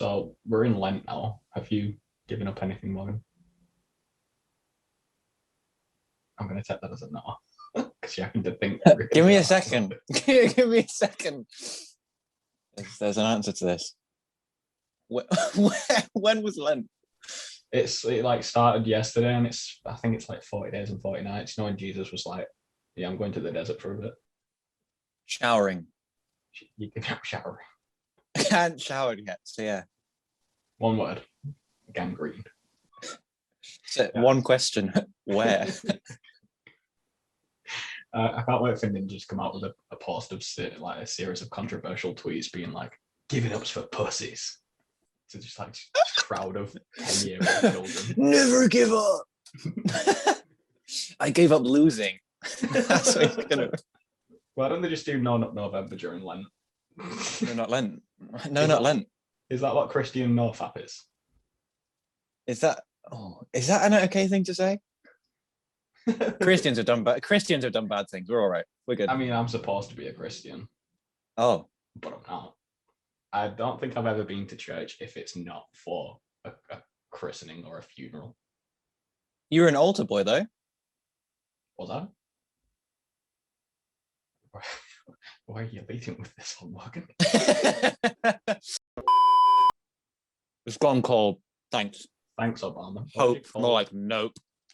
So we're in Lent now. Have you given up anything, Morgan? I'm going to take that as a no. Because you happen to think. Give me a second. Give me a second. There's an answer to this. When was Lent? It like started yesterday, and I think it's like 40 days and 40 nights. Knowing Jesus was like, yeah, I'm going to the desert for a bit. Showering. You can have showering. I hadn't showered yet, so yeah. One word. Gangrene. So yeah. One question. Where? I can't wait for Ninja to come out with a post of like a series of controversial tweets being like, giving up's for pussies. So just like a crowd of 10-year-old children. Never give up. I gave up losing. That's what he's gonna... Why don't they just do No Nut November during Lent? No, not Lent. No, not Lent. Is that what Christian NoFap is? Is that an okay thing to say? Christians have done bad things. We're all right. We're good. I mean, I'm supposed to be a Christian. Oh. But I'm not. I don't think I've ever been to church if it's not for a christening or a funeral. You were an altar boy, though. Was I? Why are you leading with this one, Morgan? It's gone cold. Thanks. Thanks, Obama. Hope. More like nope.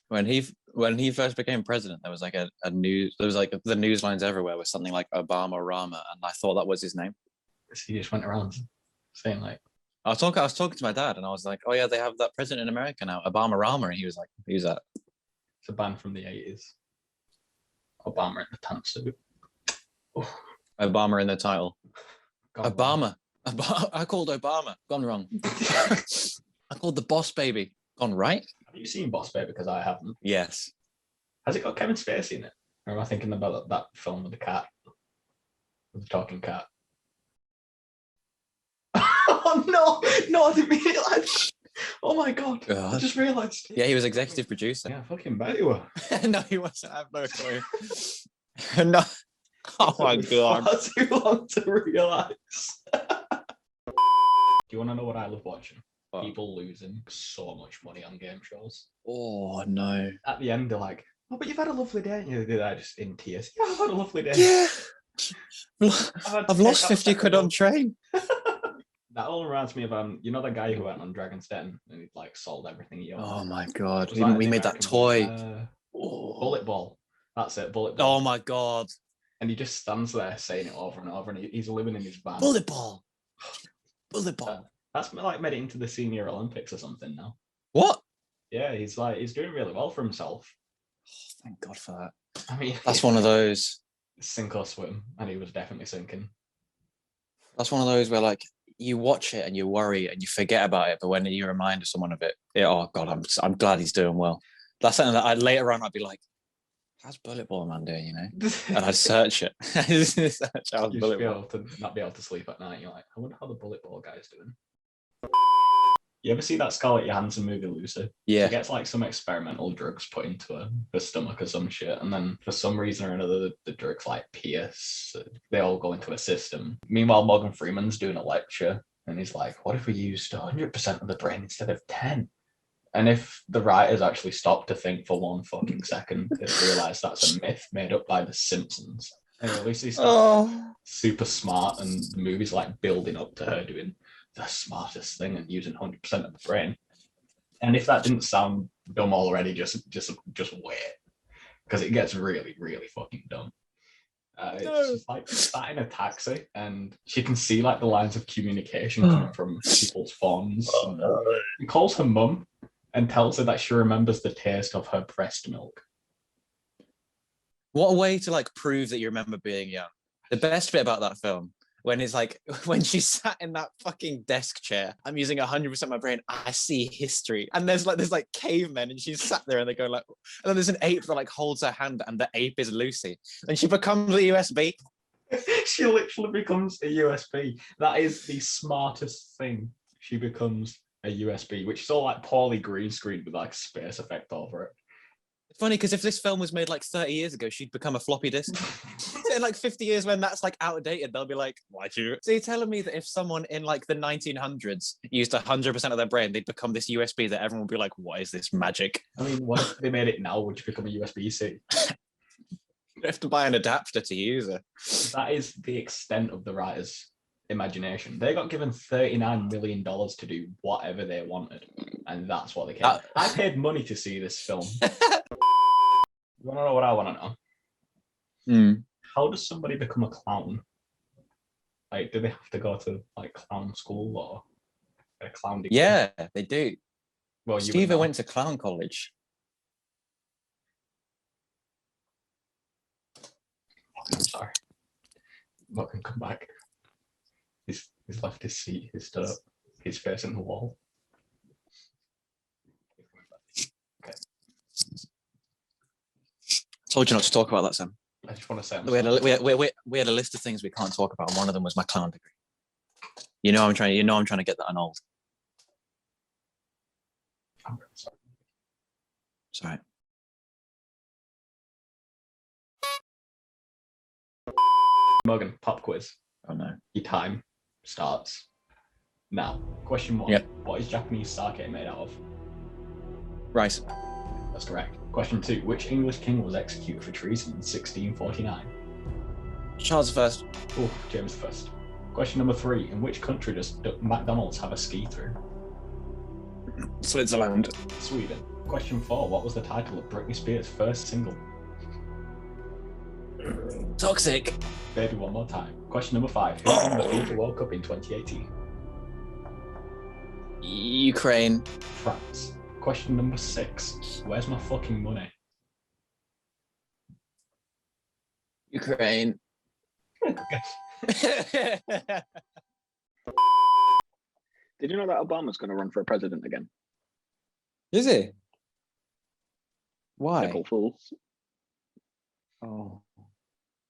When he first became president, there was like a news. There was like the news lines everywhere with something like Obama Rama, and I thought that was his name. He just went around saying like. I was talking to my dad, and I was like, "Oh yeah, they have that president in America now, Obama Rama," and he was like, "Who's that?" It's a band from the 80s. Obama in the pantsuit. Obama in the title. Obama. I called Obama. Gone wrong. I called the Boss Baby. Gone right. Have you seen Boss Baby? Because I haven't. Yes. Has it got Kevin Spacey in it? Or am I thinking about that film with the cat? With the talking cat? Oh no, I didn't realize. Oh my god. I just realized. Yeah, he was executive producer. Yeah, fucking bet you were. No, he wasn't. I have no clue. No. Oh my god. Far too long to realize. Do you want to know what I love watching? What? People losing so much money on game shows. Oh no. At the end, they're like, "Oh, but you've had a lovely day." And they're just in tears. Yeah, I've had a lovely day. Yeah. I've lost 50 quid on train. That all reminds me of you know the guy who went on Dragon's Den and he like sold everything he owned. Oh my god. We made that toy. Bullet Ball. That's it, Bullet Ball. Oh my god. And he just stands there saying it over and over, and he's living in his van. Bullet Ball. Bullet Ball. That's like made it into the Senior Olympics or something now. What? Yeah, he's doing really well for himself. Oh, thank God for that. I mean, that's one of those sink or swim, and he was definitely sinking. That's one of those where like you watch it and you worry and you forget about it, but when you remind someone of it, oh God, I'm glad he's doing well. That's something that later on I'd be like, how's Bullet Ball man doing? You know, and I'd search it. Search how's Bullet Ball. To not be able to sleep at night. You're like, I wonder how the Bullet Ball guy's doing. You ever see that Scarlett Johansson movie, Lucy? Yeah. She gets like some experimental drugs put into her stomach or some shit, and then for some reason or another, the drugs like pierce. They all go into a system. Meanwhile, Morgan Freeman's doing a lecture, and he's like, "What if we used 100% of the brain instead of 10?" And if the writers actually stopped to think for one fucking second, they'd realise that's a myth made up by The Simpsons. And Lucy's super smart, and the movie's like building up to her doing the smartest thing and using 100% of the brain. And if that didn't sound dumb already, just wait, because it gets really, really fucking dumb. It's just like sat in a taxi, and she can see like the lines of communication coming from people's phones. He calls her mum and tells her that she remembers the taste of her breast milk. What a way to like prove that you remember being young. The best bit about that film, when it's like, when she sat in that fucking desk chair, I'm using 100% of my brain, I see history. And there's like cavemen, and she's sat there and they go like, and then there's an ape that like holds her hand, and the ape is Lucy. And she becomes a USB. She literally becomes a USB. That is the smartest thing. She becomes a USB, which is all like poorly green screened with like space effect over it. It's funny because if this film was made like 30 years ago, she'd become a floppy disk. in like 50 years when that's like outdated, they'll be like, why'd you? So you're telling me that if someone in like the 1900s used 100% of their brain, they'd become this USB that everyone would be like, what is this magic? I mean, what if they made it now? Would you become a USB-C? You have to buy an adapter to use it. That is the extent of the writer's imagination. They got given $39 million to do whatever they wanted, and that's what they came. I paid money to see this film. You want to know what I want to know? How does somebody become a clown? Like, do they have to go to like clown school or a clown degree? Yeah, they do. Well, Steve went to clown college. I'm sorry. Not gonna come back. He's left his seat. He's stood up. He's facing the wall. Okay. Told you not to talk about that, Sam. I just want to say we had a list of things we can't talk about, and one of them was my clown degree. You know I'm trying to get that annulled. I'm really sorry. Sorry. Morgan, pop quiz. Oh no. Your time starts now. Question 1. Yep. What is Japanese sake made out of? Rice. That's correct. Question 2. Which English king was executed for treason in 1649? Charles I. Oh, James I. Question number 3. In which country does McDonald's have a ski-through? Switzerland. Sweden. Question 4. What was the title of Britney Spears' first single? Toxic. Baby, one more time. Question number 5. Who won the FIFA World Cup in 2018? Ukraine. France. Question number 6. Where's my fucking money? Ukraine. Did you know that Obama's going to run for president again? Is he? Why? April Fools. Oh.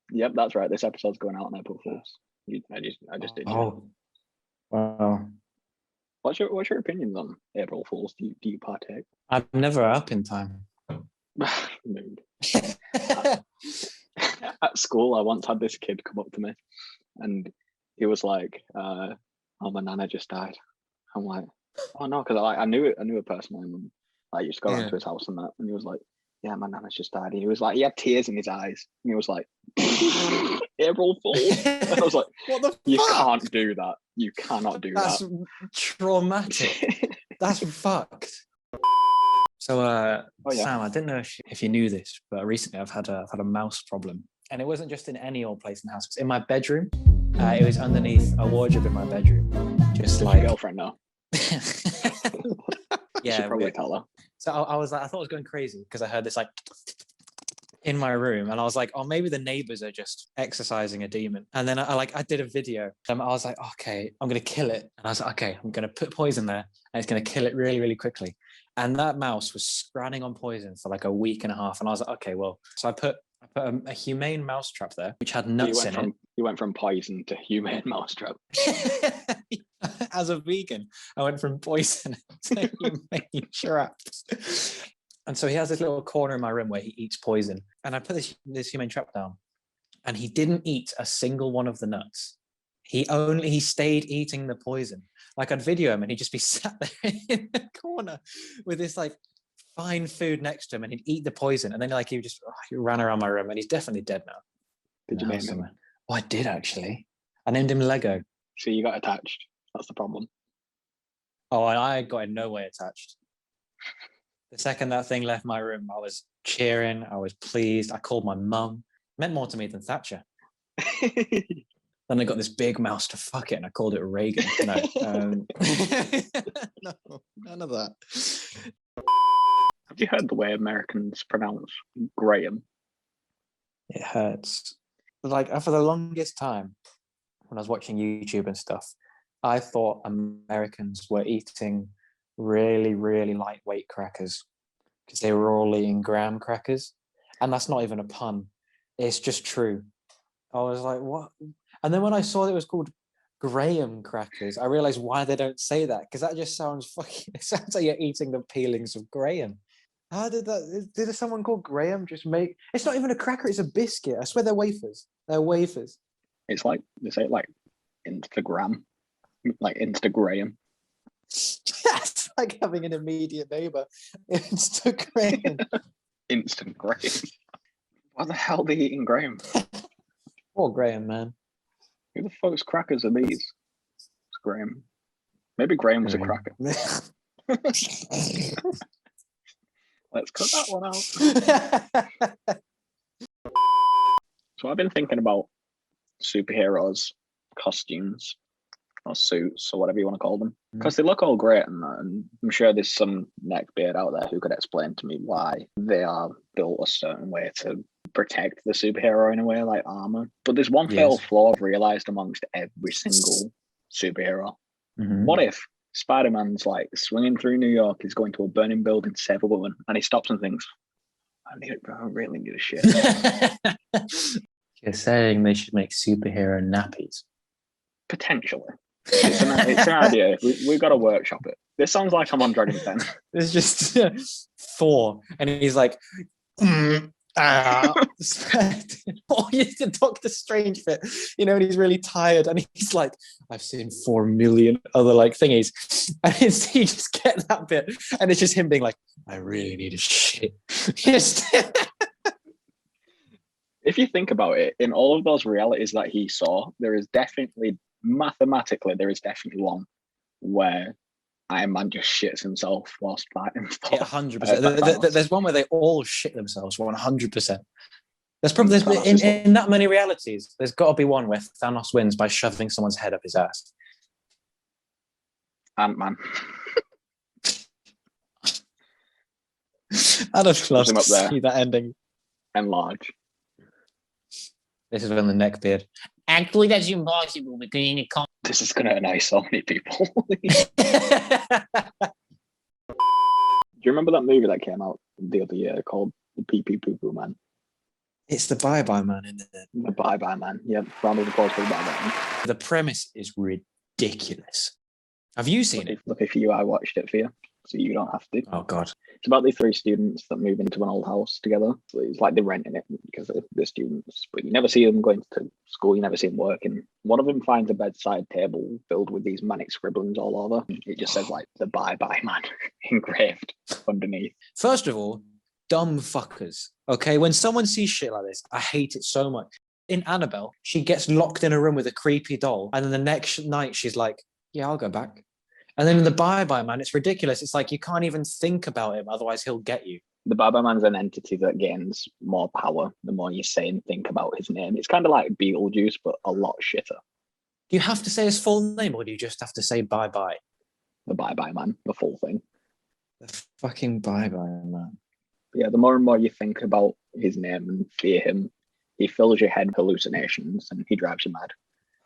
Yep, that's right. This episode's going out on April Fools. I just did. Oh. Wow. What's your opinions on April Fools? Do you partake? I'm never up in time. Mood. At school, I once had this kid come up to me, and he was like, "Oh, my nana just died." I'm like, "Oh no," because I knew her personally, and I used to go around to his house and that, and he was like, "Yeah, my nana's just died." And he was like, he had tears in his eyes, and he was like, "April Fool." And I was like, "What the You fuck? can't do that. You cannot do That's that." traumatic. That's fucked. So, Sam, I didn't know if you knew this, but recently I've had a mouse problem, and it wasn't just in any old place in the house. It was in my bedroom. It was underneath a wardrobe in my bedroom, just like your girlfriend now. Yeah, should probably tell her. So I was like, I thought I was going crazy because I heard this like in my room, and I was like, oh, maybe the neighbors are just exercising a demon. And then I did a video. I was like, okay, I'm gonna kill it. And I was like, okay, I'm gonna put poison there, and it's gonna kill it really, really quickly. And that mouse was scranning on poison for like a week and a half. And I was like, okay, well, so I put a humane mouse trap there, which had nuts in it. You went from poison to humane mousetrap. As a vegan, I went from poison to humane traps. And so he has this little corner in my room where he eats poison. And I put this humane trap down, and he didn't eat a single one of the nuts. He stayed eating the poison. Like, I'd video him and he'd just be sat there in the corner with this like fine food next to him, and he'd eat the poison. And then like he ran around my room, and he's definitely dead now. Did you name him? Oh, I did actually. I named him Lego. So you got attached. That's the problem. Oh, and I got in no way attached. The second that thing left my room, I was cheering. I was pleased. I called my mum. It meant more to me than Thatcher. Then I got this big mouse to fuck it, and I called it Reagan. No, no, none of that. Have you heard the way Americans pronounce Graham? It hurts. Like, for the longest time, when I was watching YouTube and stuff, I thought Americans were eating really, really lightweight crackers because they were all eating graham crackers. And that's not even a pun. It's just true. I was like, what? And then when I saw that it was called Graham crackers, I realized why they don't say that, because that just sounds fucking, it sounds like you're eating the peelings of Graham. How did that? Did someone called Graham just make? It's not even a cracker. It's a biscuit. I swear they're wafers. They're wafers. It's like they say like Instagram, like Instagram. That's like having an immediate neighbor. Instagram. Instant Graham. What the hell are they eating Graham? Poor Graham, man. Who the fuck's crackers are these? It's Graham. Maybe Graham was a cracker. Let's cut that one out. So I've been thinking about superheroes, costumes, or suits, or whatever you want to call them, because they look all great, and I'm sure there's some neckbeard out there who could explain to me why they are built a certain way to protect the superhero in a way, like armor. But there's one fatal flaw I've realized amongst every single superhero. What if Spider-Man's like swinging through New York, he's going to a burning building, save a woman, and he stops and thinks, I really need a shit. You're saying they should make superhero nappies? Potentially. It's an idea. We've got to workshop it. This sounds like I'm on Dragon's Den. There's just Thor, and he's like, or he's the Doctor Strange bit, you know, and he's really tired, and he's like, I've seen 4 million other like thingies, and you just get that bit, and it's just him being like, I really need a shit. If you think about it, in all of those realities that he saw, there is definitely one where Iron Man just shits himself whilst fighting. 100%. There's one where they all shit themselves. 100%. There's probably in that many realities. There's got to be one where Thanos wins by shoving someone's head up his ass. Ant-Man. I'd have loved to see that ending. Enlarge. This is when the neckbeard. Actually, that's impossible because you can't. This is going to annoy so many people. Do you remember that movie that came out the other year called The Pee Pee Poo Poo Man? It's the Bye Bye Man, isn't it? The Bye Bye Man. Yeah, round of applause for the Bye Bye Man. The premise is ridiculous. Have you seen it? Lucky for you, I watched it for you, so you don't have to. Oh, God. It's about these 3 students that move into an old house together. So it's like they're renting it because they're students, but you never see them going to school, you never see them working. One of them finds a bedside table filled with these manic scribblings all over. It just says like the Bye Bye Man engraved underneath. First of all, dumb fuckers. Okay, when someone sees shit like this, I hate it so much. In Annabelle, she gets locked in a room with a creepy doll, and then the next night she's like, yeah, I'll go back. And then in the Bye Bye Man, it's ridiculous. It's like you can't even think about him, otherwise he'll get you. The Bye Bye Man's an entity that gains more power the more you say and think about his name. It's kind of like Beetlejuice, but a lot shitter. Do you have to say his full name, or do you just have to say Bye Bye? The Bye Bye Man, the full thing. The fucking Bye Bye Man. Yeah, the more and more you think about his name and fear him, he fills your head with hallucinations and he drives you mad.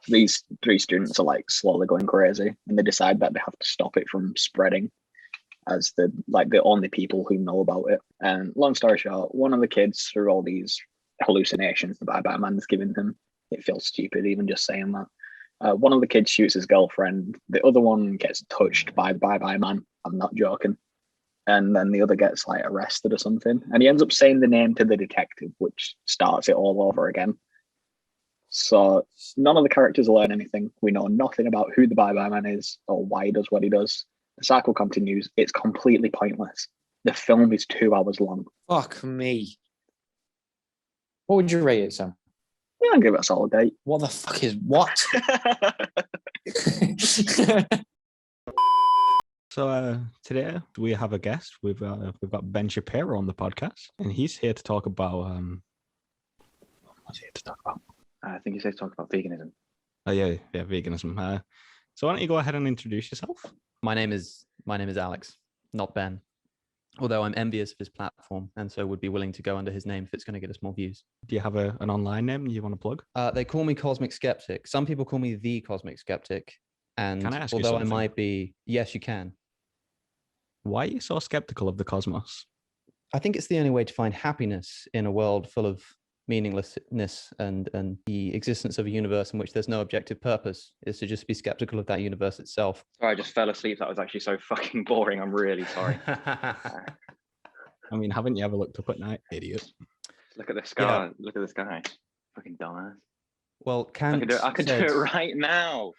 These 3 students are like slowly going crazy, and they decide that they have to stop it from spreading, as the only people who know about it. And long story short, one of the kids, through all these hallucinations the Bye Bye Man's giving him, it feels stupid even just saying that. One of the kids shoots his girlfriend. The other one gets touched by the Bye Bye Man. I'm not joking. And then the other gets like arrested or something. And he ends up saying the name to the detective, which starts it all over again. So none of the characters learn anything. We know nothing about who the Bye Bye Man is or why he does what he does. The cycle continues. It's completely pointless. The film is 2 hours long. Fuck me. What would you rate it, Sam? Yeah, I'll give it a solid 8. What the fuck is what? So today we have a guest. We've got Ben Shapiro on the podcast, and he's here to talk about what's he here to talk about? I think he said talk about veganism. Oh yeah, veganism. So why don't you go ahead and introduce yourself? My name is Alex, not Ben. Although I'm envious of his platform, and so would be willing to go under his name if it's going to get us more views. Do you have an online name you want to plug? They call me Cosmic Skeptic. Some people call me the Cosmic Skeptic. And Can I ask you although I something? might be, yes, you can. Why are you so skeptical of the cosmos? I think it's the only way to find happiness in a world full of meaninglessness and the existence of a universe in which there's no objective purpose is to just be skeptical of that universe itself. Sorry, I just fell asleep. That was actually so fucking boring. I'm really sorry. I mean, haven't you ever looked up at night, idiot? Look at the sky. Look at the sky. Fucking dumbass. Well, Kant I could do said, it right now.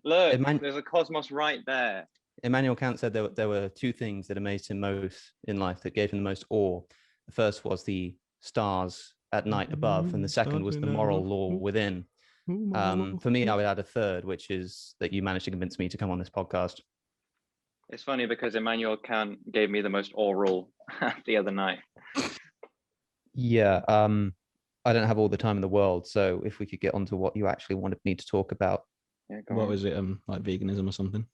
Look, Eman- there's a cosmos right there. Immanuel Kant said there were two things that amazed him most in life, that gave him the most awe. The first was the stars at night above, and the second was the moral law within. For me, I would add a third, which is that you managed to convince me to come on this podcast. It's funny because Immanuel Kant gave me the most oral the other night. Yeah, I don't have all the time in the world, so if we could get onto what you actually wanted me to talk about. Yeah, go What on. was it? Like veganism or something?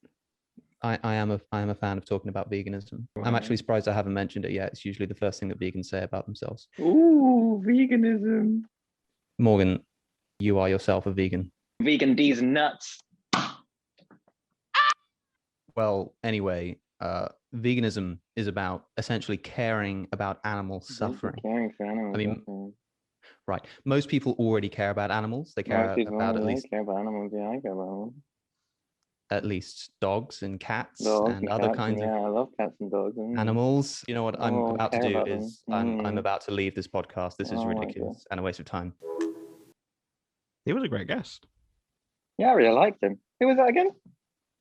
I am a fan of talking about veganism. I'm actually surprised I haven't mentioned it yet. It's usually the first thing that vegans say about themselves. Ooh, veganism. Morgan, you are yourself a vegan. Vegan D's nuts. Well, anyway, veganism is about essentially caring about animal suffering. Caring for animals. I mean, right. Most people already care about animals. They care about care about animals. Yeah, I care about animals. At least dogs and cats Dogs and other cats, kinds yeah, of I love cats and dogs. animals. You know what I'm Oh, about to care do about is them. I'm about to leave this podcast. This is Oh my ridiculous and a waste of time. He was a great guest. Yeah, I really liked him. Who was that again?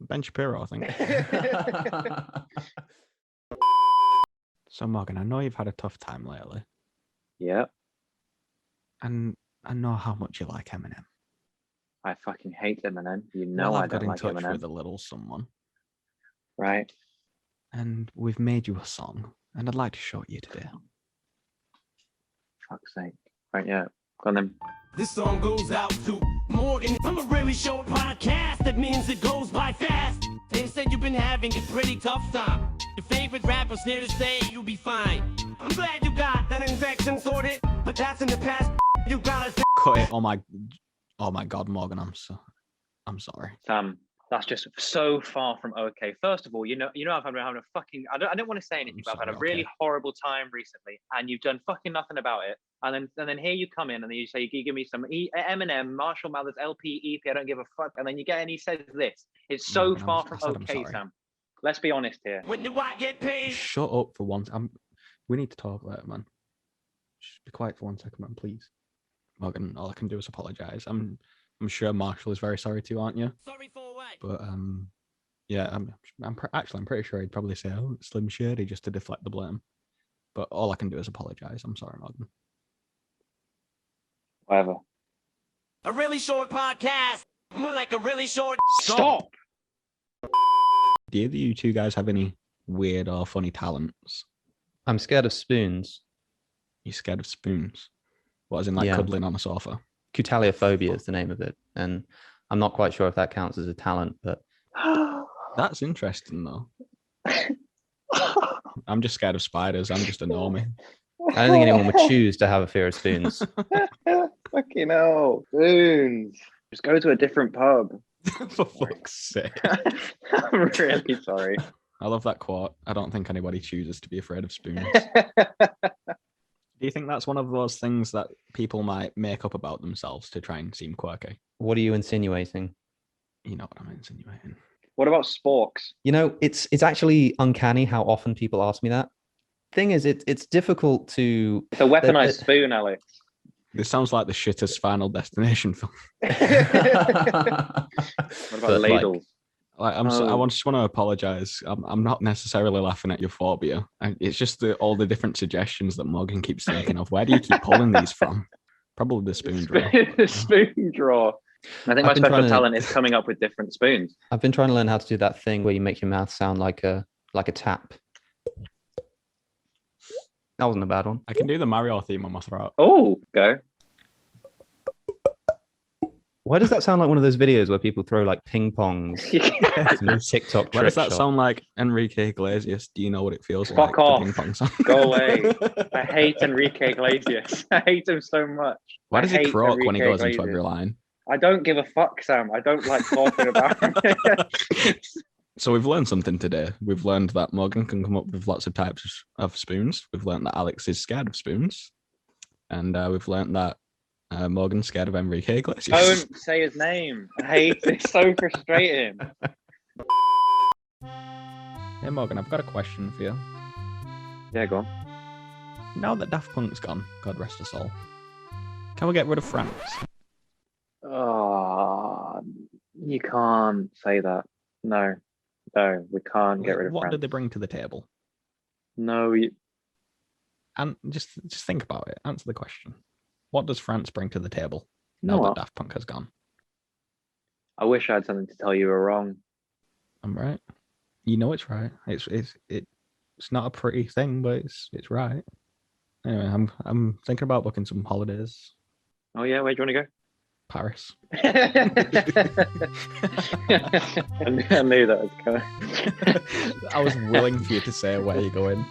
Ben Shapiro, I think. So, Morgan, I know you've had a tough time lately, Yeah, and I know how much you like Eminem. I fucking hate Eminem. You know Well, I I've got don't in like touch Eminem. with a little someone, Right. and we've made you a song, and I'd like to show it you today. Fuck's sake. Right, yeah. Go on then. This song goes out to Morgan from a really short podcast. That means it goes by fast. They said you've been having a pretty tough time. Your favorite rapper's here to say you'll be fine. I'm glad you got that infection sorted, but that's in the past. You gotta Cut it! Oh my God, Morgan, I'm sorry. Sam, that's just so far from okay. First of all, you know, I've been having a fucking. I don't want to say anything, but I've had a really horrible time recently, and you've done fucking nothing about it. And then here you come in, and then you say you give me some Eminem, Marshall Mathers, LP, EP. I don't give a fuck. And then you get, and he says this. It's so Morgan, far I from said I'm okay, sorry. Sam. Let's be honest here. When do I get paid? Shut up for once. We need to talk later, man. Just be quiet for 1 second, man, please. Morgan, all I can do is apologize. I'm sure Marshall is very sorry too, aren't you? Sorry for what? But yeah, I'm pretty sure he'd probably say, "Oh, it's Slim Shady," just to deflect the blame. But all I can do is apologize. I'm sorry, Morgan. Whatever. A really short podcast. More like a really short. Stop. Do either of you two guys have any weird or funny talents? I'm scared of spoons. You scared of spoons? What, as in like Yeah. cuddling on a sofa? Cutaliophobia is the name of it, and I'm not quite sure if that counts as a talent, but That's interesting though. I'm just scared of spiders. I'm just a normie. I don't think anyone would choose to have a fear of spoons. Fucking hell. Spoons. Just go to a different pub. For fuck's sake. I'm really sorry. I love that quote. I don't think anybody chooses to be afraid of spoons. Do you think that's one of those things that people might make up about themselves to try and seem quirky? What are you insinuating? You know what I'm insinuating. What about sporks? You know, it's actually uncanny how often people ask me that. Thing is, it's difficult to. It's a weaponized spoon, Alex. This sounds like the shittest Final Destination film. What about But, ladles? I just want to apologize. I'm not necessarily laughing at your phobia. It's just all the different suggestions that Morgan keeps thinking of. Where do you keep pulling these from? Probably the spoon drawer. Spoon drawer. I think my special talent is coming up with different spoons. I've been trying to learn how to do that thing where you make your mouth sound like a tap. That wasn't a bad one. I can do the Mario theme on my throat. Oh, go. Why does that sound like one of those videos where people throw like ping pongs? Some TikTok Why does that trick shot? sound like Enrique Iglesias? Do you know what it feels Fuck like? off. The ping pong song? Go away. I hate Enrique Iglesias. I hate him so much. Why does I he hate croak when he Enrique goes into Iglesias. every line? I don't give a fuck, Sam. I don't like talking about him. So we've learned something today. We've learned that Morgan can come up with lots of types of spoons. We've learned that Alex is scared of spoons. And we've learned that Morgan's scared of Enrique Iglesias. Don't say his name. I hate it. It's so frustrating. Hey Morgan, I've got a question for you. Yeah, go on. now that Daft Punk's gone, God rest us all, can we get rid of France? Oh, you can't say that. No, we can't get rid of What France. did they bring to the table? No, And just think about it. Answer the question. What does France bring to the table know now what? that Daft Punk has gone? I wish I had something to tell you were wrong. I'm right. You know it's right. It's not a pretty thing, but it's right. Anyway, I'm thinking about booking some holidays. Oh yeah, where do you want to Paris. go? I knew that was coming. I was willing for you to say where you're going.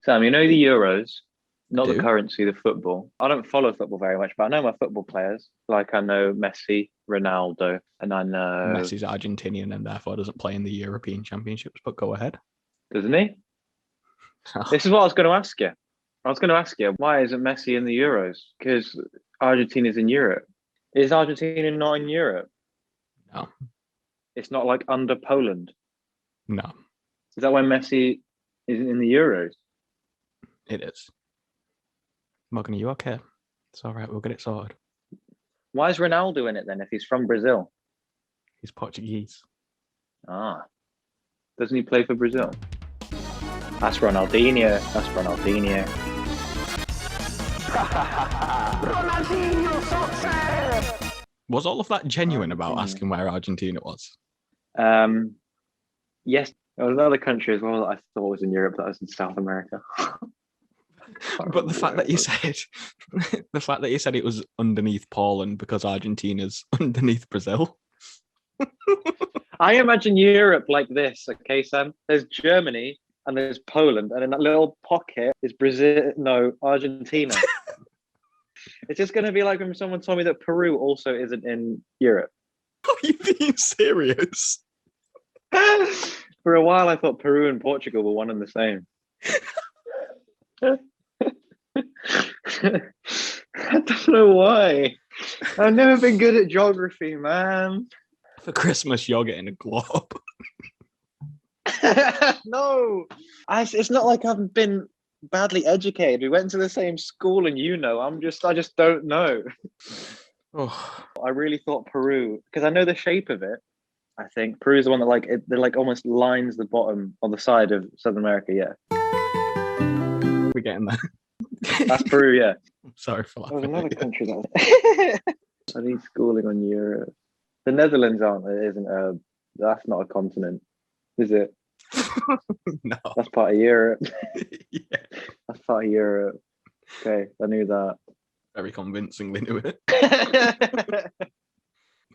Sam, you know the Euros, not the do. currency, the football. I don't follow football very much, but I know my football players. Like I know Messi, Ronaldo, and I know Messi's Argentinian and therefore doesn't play in the European Championships, but go ahead. doesn't he? This is what I was going to ask you. I was going to ask you, why isn't Messi in the Euros? Because Argentina's in Europe. Is Argentina not in Europe? No. It's not like under Poland. No, Is that why Messi isn't in the Euros? it is. Morgan, are you okay? It's all right. We'll get it sorted. Why is Ronaldo in it then if he's from Brazil? He's Portuguese. Ah. Doesn't he play for Brazil? That's Ronaldinho. That's Ronaldinho. Was all of that genuine about asking where Argentina was? Yes, there was another country as well that I thought was in Europe that was in South America. But the fact that you said it was underneath Poland because Argentina's underneath Brazil. I imagine Europe like this, okay, Sam? There's Germany and there's Poland, and in that little pocket is Argentina. It's just going to be like when someone told me that Peru also isn't in Europe. Are you being serious? For a while, I thought Peru and Portugal were one and the same. I don't know why. I've never been good at geography, man. For Christmas, you're getting a globe. No, it's not like I've been badly educated. We went to the same school, and I just don't know. Oh, I really thought Peru, because I know the shape of it. I think Peru is the one that they almost lines the bottom on the side of South America. Yeah, we're getting there. that's Peru. Yeah. Sorry for There was laughing. another country that I need schooling on Europe. The Netherlands that's not a continent, is it? No. That's part of Europe. Yeah. That's part of Europe. Okay, I knew that. Very convincingly knew it.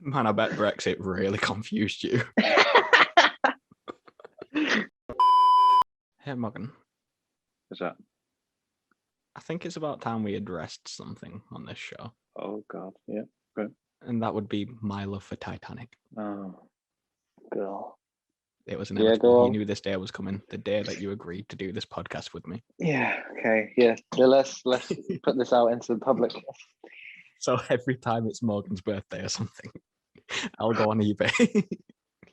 Man, I bet Brexit really confused you. Hey, Morgan. What's that? I think it's about time we addressed something on this show. Oh God, yeah. And that would be my love for Titanic. Oh, girl. It was Yeah, inevitable. go You on. knew this day was coming, the day that you agreed to do this podcast with me. Yeah. Okay. Yeah. Let's put this out into the public. So every time it's Morgan's birthday or something, I'll go on eBay.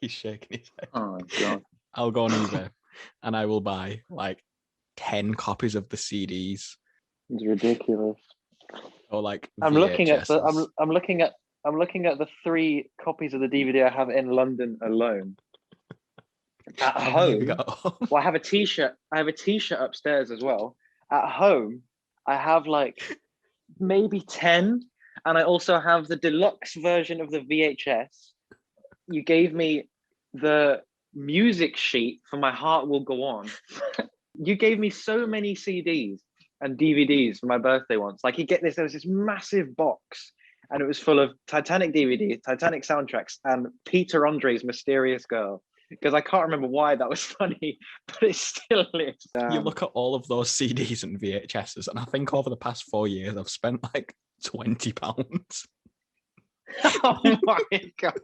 He's shaking his head. Oh God. I'll go on eBay and I will buy like 10 copies of the CDs It's ridiculous. or like I'm looking at VHSs. I'm looking at the 3 copies of the DVD I have in London alone. At How many have you home, got? well, I have a T-shirt. I have a T-shirt upstairs as well. At home, I have like maybe 10, and I also have the deluxe version of the VHS. You gave me the music sheet for My Heart Will Go On. You gave me so many CDs and DVDs for my birthday once. Like, there was this massive box, and it was full of Titanic DVDs, Titanic soundtracks, and Peter Andre's Mysterious Girl. Because I can't remember why that was funny, but it still is. You look at all of those CDs and VHSs, and I think over the past 4 years, I've spent like £20. Oh my God.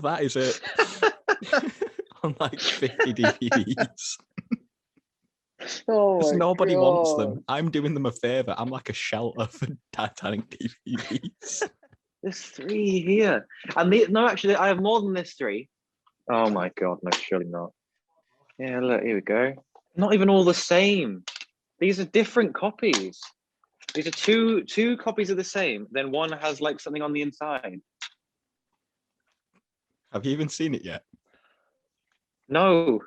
That is it. On like 50 DVDs. Oh Because my nobody wants God. them. I'm doing them a favour. I'm like a shelter for Titanic DVDs. There's 3 here. And no, actually, I have more than this 3. Oh my God, no, surely not. Yeah, look, here we go. Not even all the same. These are different copies. These are two copies of the same. Then one has like something on the inside. Have you even seen it yet? No.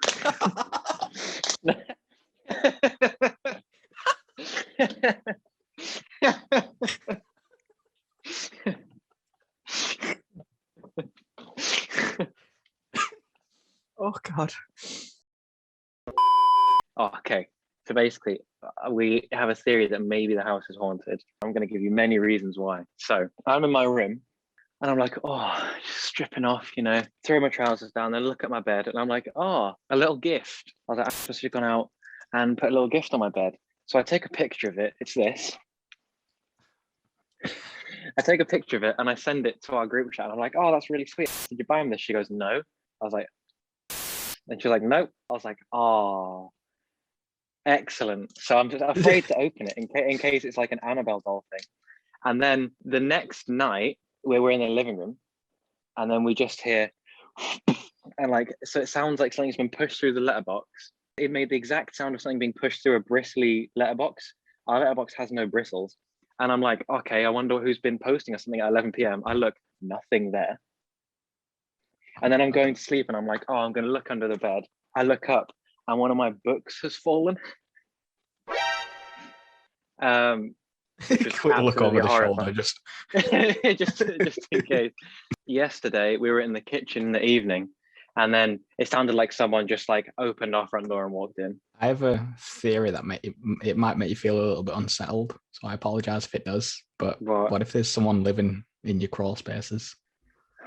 Oh God. Oh, okay. So basically, we have a theory that maybe the house is haunted. I'm going to give you many reasons why. So I'm in my room and I'm like, oh, just stripping off, you know, throw my trousers down, then look at my bed. And I'm like, oh, a little gift. I was like, I've just gone out and put a little gift on my bed. So I take a picture of it. It's this. I take a picture of it and I send it to our group chat. And I'm like, oh, that's really sweet. Did you buy him this? She goes, no. I was like, and she's like, nope. I was like, oh. Excellent. So I'm just afraid to open it in case it's like an Annabelle doll thing. And then the next night, we're in the living room, and then we just hear, and like, so it sounds like something's been pushed through the letterbox. It made the exact sound of something being pushed through a bristly letterbox. Our letterbox has no bristles. And I'm like, okay, I wonder who's been posting or something at 11 p.m. I look, nothing there. And then I'm going to sleep and I'm like, oh, I'm going to look under the bed. I look up and one of my books has fallen. Quick look over the shoulder, just in case. Yesterday we were in the kitchen in the evening, and then it sounded like someone just like opened our front door and walked in. I have a theory that it might make you feel a little bit unsettled, so I apologize if it does. But what if there's someone living in your crawl spaces?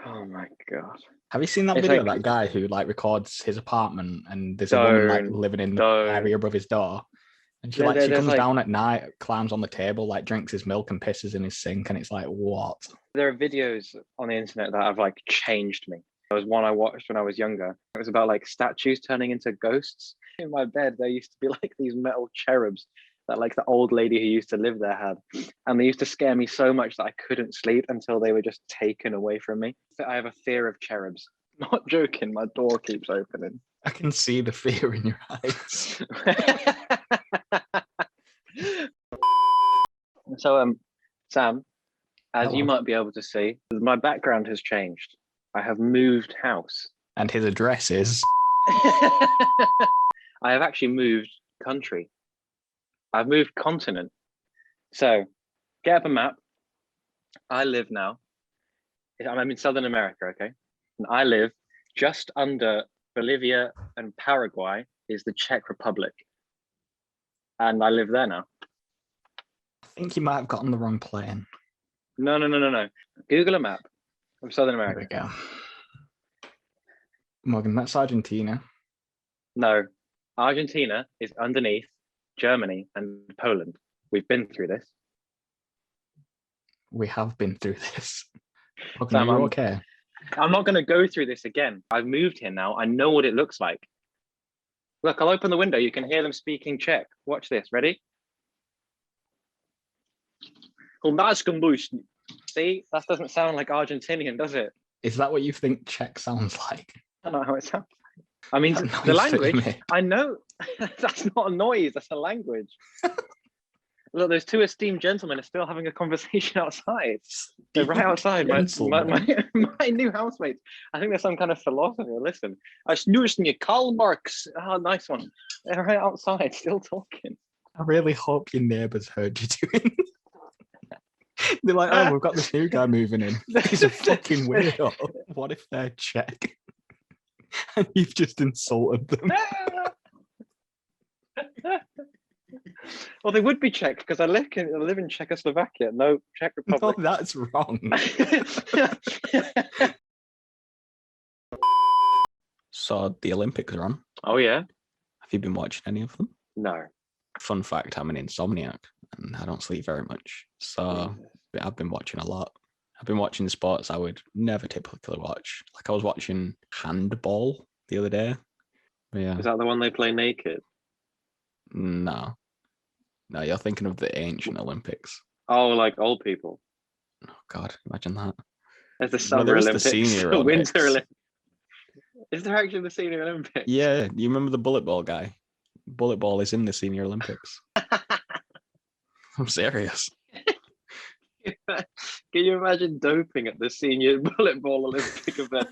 Oh my God. Have you seen that It's video like- of that guy who like records his apartment and there's a woman like living in the area above his door? And she she comes down at night, climbs on the table, like drinks his milk and pisses in his sink, and it's like, what? There are videos on the internet that have like changed me. There was one I watched when I was younger. It was about like statues turning into ghosts. In my bed, there used to be like these metal cherubs that like the old lady who used to live there had. And they used to scare me so much that I couldn't sleep until they were just taken away from me. I have a fear of cherubs. Not joking, my door keeps opening. I can see the fear in your eyes. So, Sam, as Hello. you might be able to see, my background has changed. I have moved house. And his address is... I have actually moved country. I've moved continent. So, get up a map. I live now. I'm in Southern America, okay? And I live just under Bolivia and Paraguay is the Czech Republic. And I live there now. I think you might have gotten the wrong plane. No. Google a map of Southern America. There we go. Morgan, that's Argentina. No, Argentina is underneath Germany and Poland. We've been through this. We have been through this. Morgan, Sam, are you okay? I'm not going to go through this again. I've moved here now. I know what it looks like. Look, I'll open the window. You can hear them speaking Czech. Watch this. Ready? See, that doesn't sound like Argentinian, does it? Is that what you think Czech sounds like? I don't know how it sounds. I mean, That the noise that you language, made. I know. That's not a noise. That's a language. Look, those two esteemed gentlemen are still having a conversation outside. They're right outside. My new housemates. I think there's some kind of philosopher. Listen, I snoozed in you, Karl Marx. Oh, nice one. They're right outside, still talking. I really hope your neighbours heard you doing. They're like, oh, we've got this new guy moving in. He's a fucking weirdo. What if they're Czech? And you've just insulted them. Well, they would be Czech because I live in Czechoslovakia. No, Czech No, Republic. that's wrong. So the Olympics are on. Oh yeah? Have you been watching any of them? No. Fun fact, I'm an insomniac and I don't sleep very much. So I've been watching a lot. I've been watching sports I would never typically watch. Like I was watching handball the other day. But yeah. Is that the one they play naked? No, you're thinking of the ancient Olympics. Oh, like old people. Oh God, imagine that. There's the No, Summer there is the Olympics, Senior the Winter Olympics. Olympics. Is there actually the Senior Olympics? Yeah, you remember the bullet ball guy? bullet ball is in the Senior Olympics. I'm serious. Can you imagine doping at the senior bullet ball Olympic event?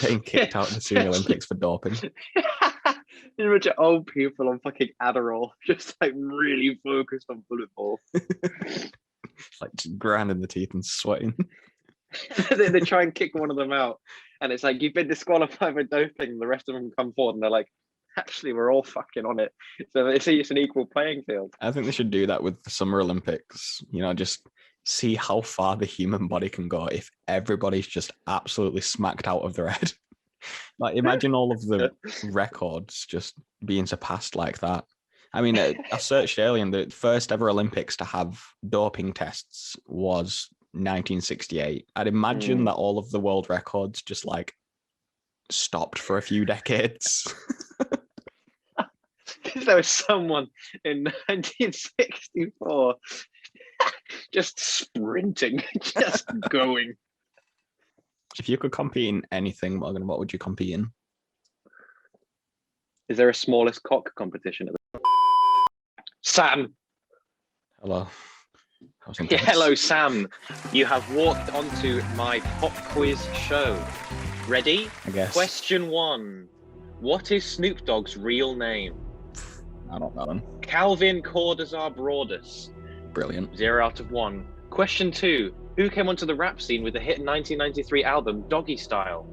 Getting kicked out of the Senior Olympics for doping. You imagine old people on fucking Adderall, just like really focused on bullet ball. Like just grinding the teeth and sweating. They try and kick one of them out, and it's like, you've been disqualified for doping. The rest of them come forward and they're like, actually, we're all fucking on it. So they see it's an equal playing field. I think they should do that with the Summer Olympics. You know, just see how far the human body can go if everybody's just absolutely smacked out of their head. Like, imagine all of the records just being surpassed like that. I mean, I searched earlier, and the first ever Olympics to have doping tests was 1968. I'd imagine that all of the world records just like stopped for a few decades. There was someone in 1964 just sprinting, just going. If you could compete in anything, Morgan, what would you compete in? Is there a smallest cock competition? Sam. Hello. Yeah, hello, Sam. You have walked onto my pop quiz show. Ready? I guess. Question 1. What is Snoop Dogg's real name? I don't know. Calvin Cordazar Broadus. Brilliant. 0 out of 1. Question 2. Who came onto the rap scene with the hit 1993 album Doggy Style?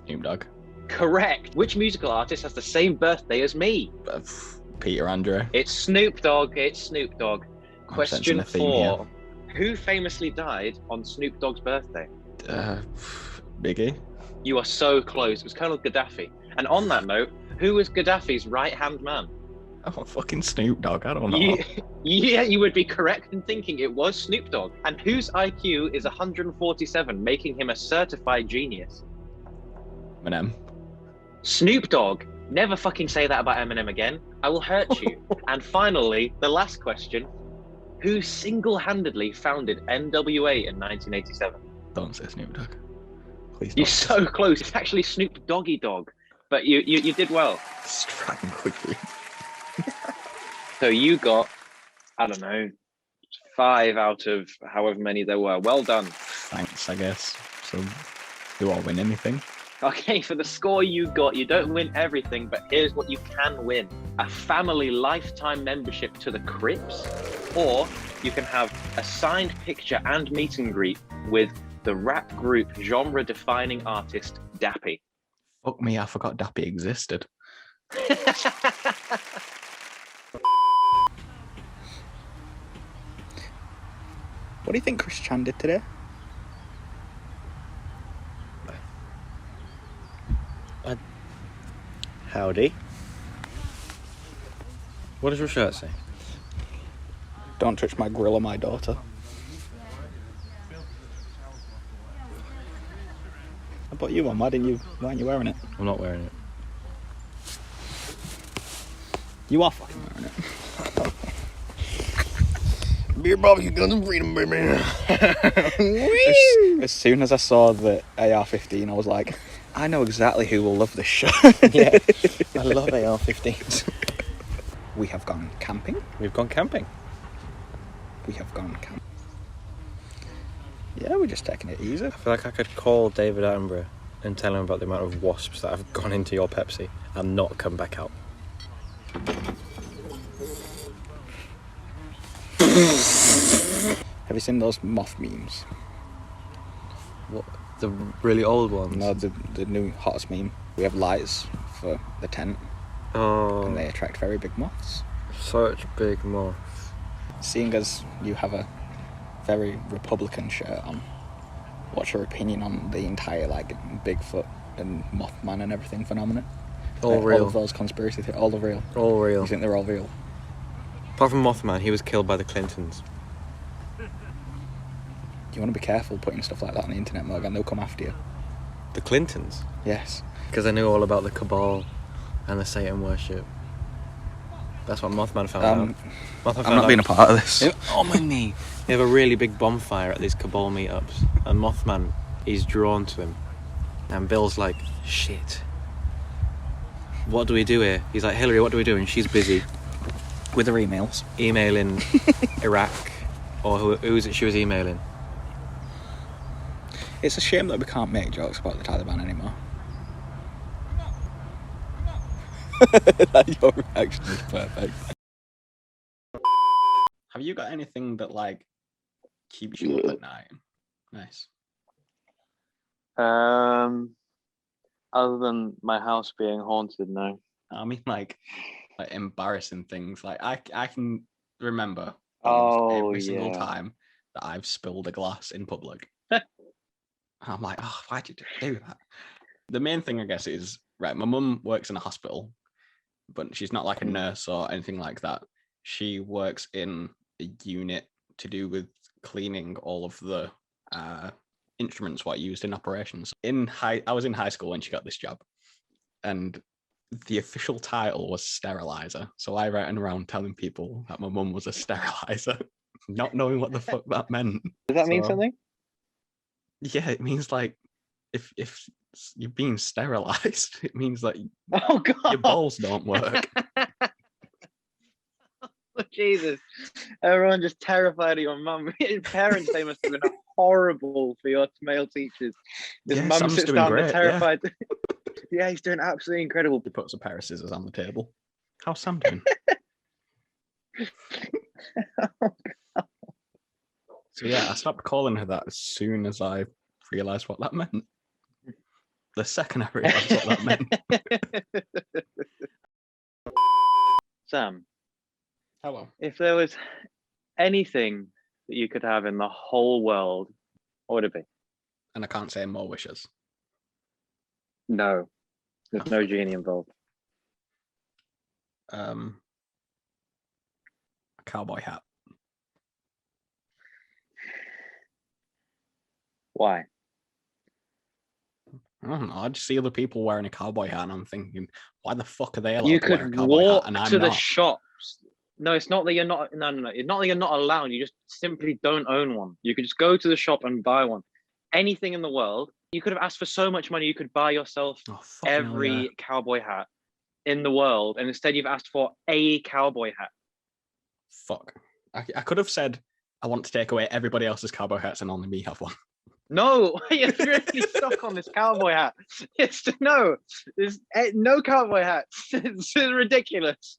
Snoop Dogg. Correct. Which musical artist has the same birthday as me? Peter Andre. It's Snoop Dogg. It's Snoop Dogg. I'm Question sensing a theme 4. Who famously died on Snoop Dogg's birthday? Biggie. You are so close. It was Colonel Gaddafi. And on that note, who was Gaddafi's right-hand man? Oh, fucking Snoop Dogg. I don't know. Yeah, you would be correct in thinking it was Snoop Dogg. And whose IQ is 147, making him a certified genius? Eminem. Snoop Dogg. Never fucking say that about Eminem again. I will hurt you. And finally, the last question. Who single-handedly founded NWA in 1987? Don't say Snoop Dogg. Please don't. You're so close. It's actually Snoop Doggy Dogg. But you did well. Strangle you. So you got, I don't know, 5 out of however many there were. Well done. Thanks, I guess. So, do I win anything? Okay, for the score you got, you don't win everything, but here's what you can win. A family lifetime membership to the Crips, or you can have a signed picture and meet and greet with the rap group genre-defining artist Dappy. Fuck me, I forgot Dappy existed. What do you think Chris Chan did today? Howdy. What does your shirt say? Don't touch my grill or my daughter. I bought you one. Why aren't you wearing it? I'm not wearing it. You are fucking wearing it. Beer barbecue guns and freedom, baby. As soon as I saw the AR-15, I was like, I know exactly who will love this shirt. Yeah, I love AR-15s. We have gone camping. We've gone camping. We have gone camping. Yeah, we're just taking it easy. I feel like I could call David Attenborough and tell him about the amount of wasps that have gone into your Pepsi and not come back out. Have you seen those moth memes? What? The really old ones? No, the new hottest meme. We have lights for the tent, Oh, and they attract very big moths. such big moths. Seeing as you have a very Republican shirt on, what's your opinion on the entire like Bigfoot and Mothman and everything phenomenon? All real. All of those conspiracy theories, all are real. All real. You think they're all real? Apart from Mothman, he was killed by the Clintons. You want to be careful putting stuff like that on the internet, Morgan. They'll come after you. The Clintons? Yes. Because I knew all about the Cabal and the Satan worship. That's what Mothman found out. Mothman I'm found not out- being a part of this. Oh my knee! They have a really big bonfire at these Cabal meetups, and Mothman, he's drawn to him. And Bill's like, shit. what do we do here? He's like, Hillary, what do we do? And she's busy With her emails. emailing Iraq, or who is it she was emailing? It's a shame that we can't make jokes about the Taliban anymore. Your reaction is perfect. Have you got anything that like keeps you up at night? Nice. Other than my house being haunted, no. I mean, like embarrassing things. Like I can remember Oh, every single yeah. time that I've spilled a glass in public. I'm like, oh, why'd you do that? The main thing, I guess, is right. My mum works in a hospital, but she's not like a nurse or anything like that. She works in a unit to do with cleaning all of the instruments what used in operations. I was in high school when she got this job, and the official title was sterilizer. So I ran around telling people that my mum was a sterilizer, not knowing what the fuck that meant. Does that mean something? Yeah, it means like if you're being sterilized, it means that Oh God! your balls don't work. Oh, Jesus! Everyone just terrified of your mum. Your parents, they must have been horrible for your male teachers. His Yeah, mum Sam's sits doing down great, there terrified. Yeah, he's doing absolutely incredible. He puts a pair of scissors on the table. How's Sam doing? So yeah, I stopped calling her that as soon as I realised what that meant. The second I realised what that meant. Sam, Hello. if there was anything that you could have in the whole world, what would it be? And I can't say more wishes. No, there's no genie involved. A cowboy hat. Why? I don't know. I just see other people wearing a cowboy hat, and I'm thinking, why the fuck are they allowed You to wear a could cowboy walk hat and I'm to the not? shops. No, it's not that you're not. No. It's not that you're not allowed. You just simply don't own one. You could just go to the shop and buy one. Anything in the world. You could have asked for so much money. You could buy yourself Oh, fucking hell, every yeah. cowboy hat in the world, and instead you've asked for a cowboy hat. Fuck. I could have said, I want to take away everybody else's cowboy hats and only me have one. No, you're really stuck on this cowboy hat. It's no, there's no cowboy hats. It's ridiculous.